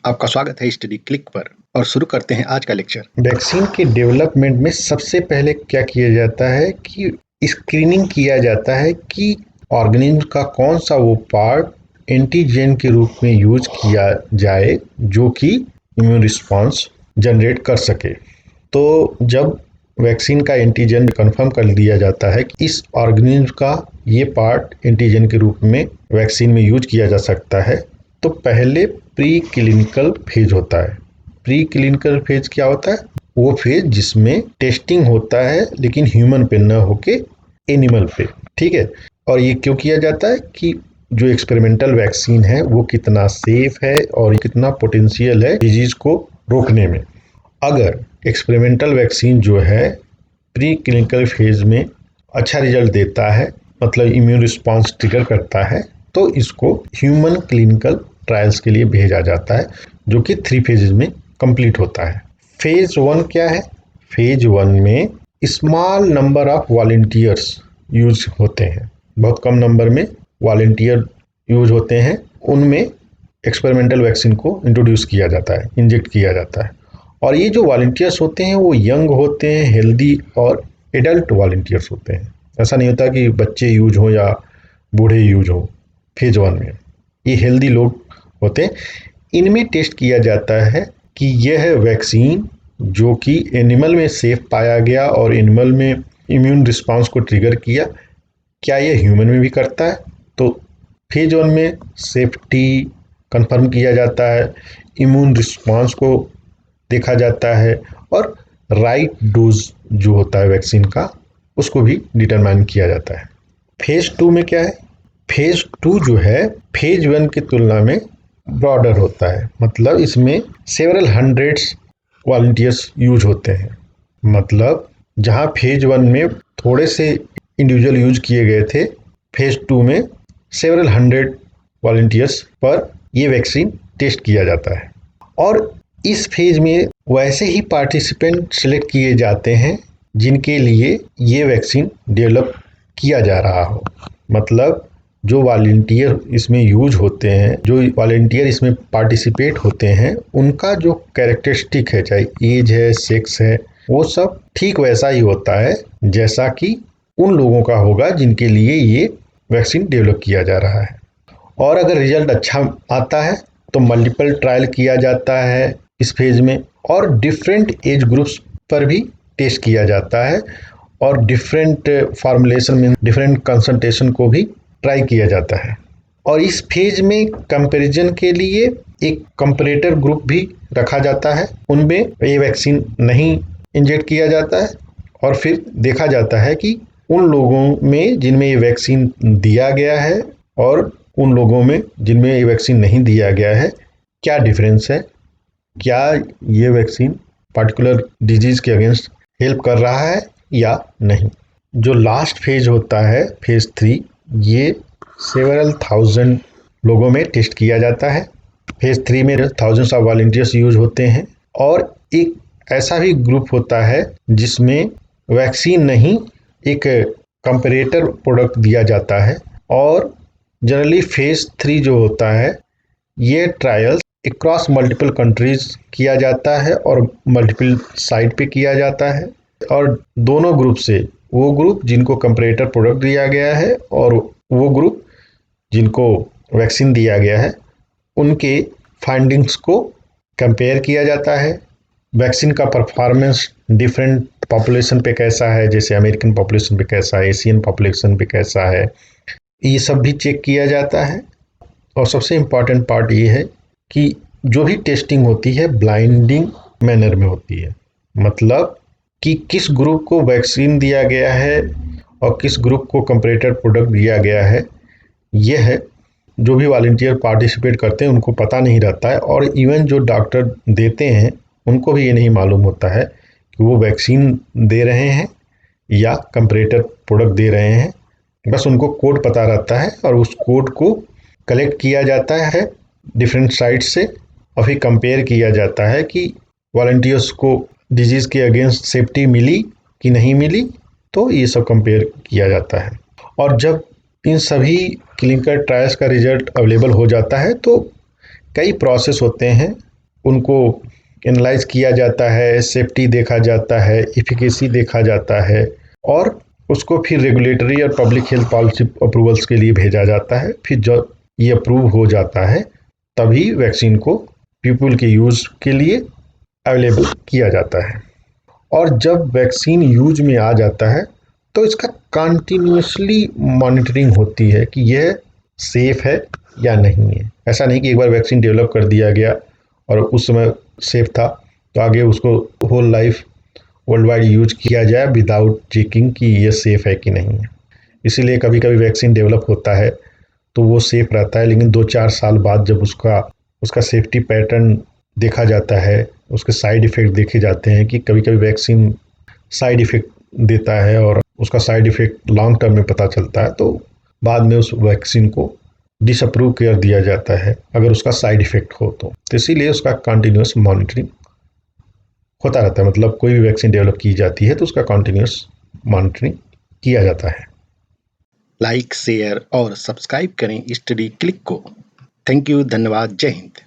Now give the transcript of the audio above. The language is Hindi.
आपका स्वागत है स्टडी क्लिक पर और शुरू करते हैं आज का लेक्चर। वैक्सीन के डेवलपमेंट में सबसे पहले क्या किया जाता है कि स्क्रीनिंग किया जाता है कि ऑर्गेनिज्म का कौन सा वो पार्ट एंटीजन के रूप में यूज किया जाए जो कि इम्यून रिस्पॉन्स जनरेट कर सके। तो जब वैक्सीन का एंटीजन कंफर्म कर दिया जाता है कि इस ऑर्गेनिज्म का ये पार्ट एंटीजन के रूप में वैक्सीन में यूज किया जा सकता है, तो पहले प्री क्लिनिकल फेज होता है। प्री क्लिनिकल फेज क्या होता है? वो फेज जिसमें टेस्टिंग होता है लेकिन ह्यूमन पे न होके एनिमल पे। ठीक है। और ये क्यों किया जाता है कि जो एक्सपेरिमेंटल वैक्सीन है वो कितना सेफ है और कितना पोटेंशियल है डिजीज को रोकने में। अगर एक्सपेरिमेंटल वैक्सीन जो है प्री क्लिनिकल फेज में अच्छा रिजल्ट देता है, मतलब इम्यून रिस्पॉन्स ट्रिगर करता है, तो इसको ह्यूमन क्लिनिकल ट्रायल्स के लिए भेजा जाता है जो कि 3 फेजेज में कंप्लीट होता है। फेज 1 क्या है? फेज 1 में small number of volunteers use होते हैं, बहुत कम नंबर में वॉलंटियर यूज होते हैं। उनमें एक्सपेरिमेंटल वैक्सीन को इंट्रोड्यूस किया जाता है, इंजेक्ट किया जाता है। और ये जो वॉलंटियर्स होते हैं वो यंग होते हैं, हेल्दी और एडल्ट वॉलंटियर्स होते हैं। ऐसा नहीं होता कि बच्चे यूज हो या बूढ़े यूज हो। फेज 1 में ये हेल्दी लोग होते हैं। इनमें टेस्ट किया जाता है कि यह वैक्सीन जो कि एनिमल में सेफ पाया गया और एनिमल में इम्यून रिस्पांस को ट्रिगर किया, क्या यह ह्यूमन में भी करता है। तो फेज 1 में सेफ्टी कंफर्म किया जाता है, इम्यून रिस्पांस को देखा जाता है और राइट डोज जो होता है वैक्सीन का उसको भी डिटरमाइन किया जाता है। फेज 2 में क्या है? फेज 2 जो है फेज 1 की तुलना में ब्रॉडर होता है, मतलब इसमें सेवरल हंड्रेड्स वॉलंटियर्स यूज होते हैं। मतलब जहां फेज 1 में थोड़े से इंडिविजुअल यूज किए गए थे, फेज 2 में सेवरल हंड्रेड वॉलंटियर्स पर ये वैक्सीन टेस्ट किया जाता है। और इस फेज में वैसे ही पार्टिसिपेंट सिलेक्ट किए जाते हैं जिनके लिए ये वैक्सीन डेवलप किया जा रहा हो। मतलब जो वॉलंटियर इसमें यूज होते हैं, जो वॉलंटियर इसमें पार्टिसिपेट होते हैं, उनका जो कैरेक्टरिस्टिक है, चाहे एज है, सेक्स है, वो सब ठीक वैसा ही होता है जैसा कि उन लोगों का होगा जिनके लिए ये वैक्सीन डेवलप किया जा रहा है। और अगर रिजल्ट अच्छा आता है तो मल्टीपल ट्रायल किया जाता है इस फेज में, और डिफरेंट एज ग्रुप्स पर भी टेस्ट किया जाता है और डिफरेंट फॉर्मुलेशन में डिफरेंट कंसंट्रेशन को भी ट्राई किया जाता है। और इस फेज में कंपैरिजन के लिए एक कंपैरेटर ग्रुप भी रखा जाता है, उनमें ये वैक्सीन नहीं इंजेक्ट किया जाता है और फिर देखा जाता है कि उन लोगों में जिनमें ये वैक्सीन दिया गया है और उन लोगों में जिनमें ये वैक्सीन नहीं दिया गया है क्या डिफरेंस है, क्या ये वैक्सीन पर्टिकुलर डिजीज के अगेंस्ट हेल्प कर रहा है या नहीं। जो लास्ट फेज होता है फेज 3, ये सेवरल थाउजेंड लोगों में टेस्ट किया जाता है। फेज 3 में थाउजेंड्स ऑफ वॉलंटियर्स यूज होते हैं और एक ऐसा भी ग्रुप होता है जिसमें वैक्सीन नहीं, एक कंपैरेटर प्रोडक्ट दिया जाता है। और जनरली फेज 3 जो होता है ये ट्रायल्स अक्रॉस मल्टीपल कंट्रीज किया जाता है और मल्टीपल साइट पे किया जाता है। और दोनों ग्रुप से, वो ग्रुप जिनको कंपैरेटर प्रोडक्ट दिया गया है और वो ग्रुप जिनको वैक्सीन दिया गया है, उनके फाइंडिंग्स को कंपेयर किया जाता है। वैक्सीन का परफॉर्मेंस डिफरेंट पॉपुलेशन पे कैसा है, जैसे अमेरिकन पॉपुलेशन पे कैसा है, एशियन पॉपुलेशन पे कैसा है, ये सब भी चेक किया जाता है। और सबसे इम्पॉर्टेंट पार्ट ये है कि जो भी टेस्टिंग होती है ब्लाइंडिंग मैनर में होती है, मतलब कि किस ग्रुप को वैक्सीन दिया गया है और किस ग्रुप को कंपैरेटर प्रोडक्ट दिया गया है, यह है जो भी वॉलंटियर पार्टिसिपेट करते हैं उनको पता नहीं रहता है। और इवन जो डॉक्टर देते हैं उनको भी ये नहीं मालूम होता है कि वो वैक्सीन दे रहे हैं या कंपैरेटर प्रोडक्ट दे रहे हैं। बस उनको कोड पता रहता है और उस कोड को कलेक्ट किया जाता है डिफरेंट साइट्स से और फिर कंपेयर किया जाता है कि वॉलंटियर्स को डिजीज़ के अगेंस्ट सेफ्टी मिली कि नहीं मिली, तो ये सब कंपेयर किया जाता है। और जब इन सभी क्लिनिकल ट्रायल्स का रिजल्ट अवेलेबल हो जाता है तो कई प्रोसेस होते हैं उनको एनालाइज किया जाता है, सेफ्टी देखा जाता है, एफिकेसी देखा जाता है और उसको फिर रेगुलेटरी और पब्लिक हेल्थ पॉलिसी अप्रूवल्स के लिए भेजा जाता है। फिर जब ये अप्रूव हो जाता है तभी वैक्सीन को पीपल के यूज़ के लिए अवेलेबल किया जाता है। और जब वैक्सीन यूज में आ जाता है तो इसका कंटिन्यूसली मॉनिटरिंग होती है कि यह सेफ है या नहीं है। ऐसा नहीं कि एक बार वैक्सीन डेवलप कर दिया गया और उस समय सेफ था तो आगे उसको whole life world wide use किया जाए विदाउट चेकिंग कि ये सेफ है कि नहीं है। इसीलिए कभी कभी वैक्सीन डेवलप होता है तो वो सेफ रहता है, लेकिन 2-4 साल बाद जब उसका उसका सेफ्टी पैटर्न देखा जाता है, उसके साइड इफ़ेक्ट देखे जाते हैं कि कभी कभी वैक्सीन साइड इफ़ेक्ट देता है और उसका साइड इफ़ेक्ट लॉन्ग टर्म में पता चलता है तो बाद में उस वैक्सीन को डिसअप्रूव कर दिया जाता है अगर उसका साइड इफ़ेक्ट हो तो इसीलिए उसका कंटिन्यूस मॉनिटरिंग होता रहता है। मतलब कोई भी वैक्सीन डेवलप की जाती है तो उसका कंटिन्यूस मॉनिटरिंग किया जाता है। लाइक, शेयर और सब्सक्राइब करें स्टडी क्लिक को। थैंक यू, धन्यवाद, जय हिंद।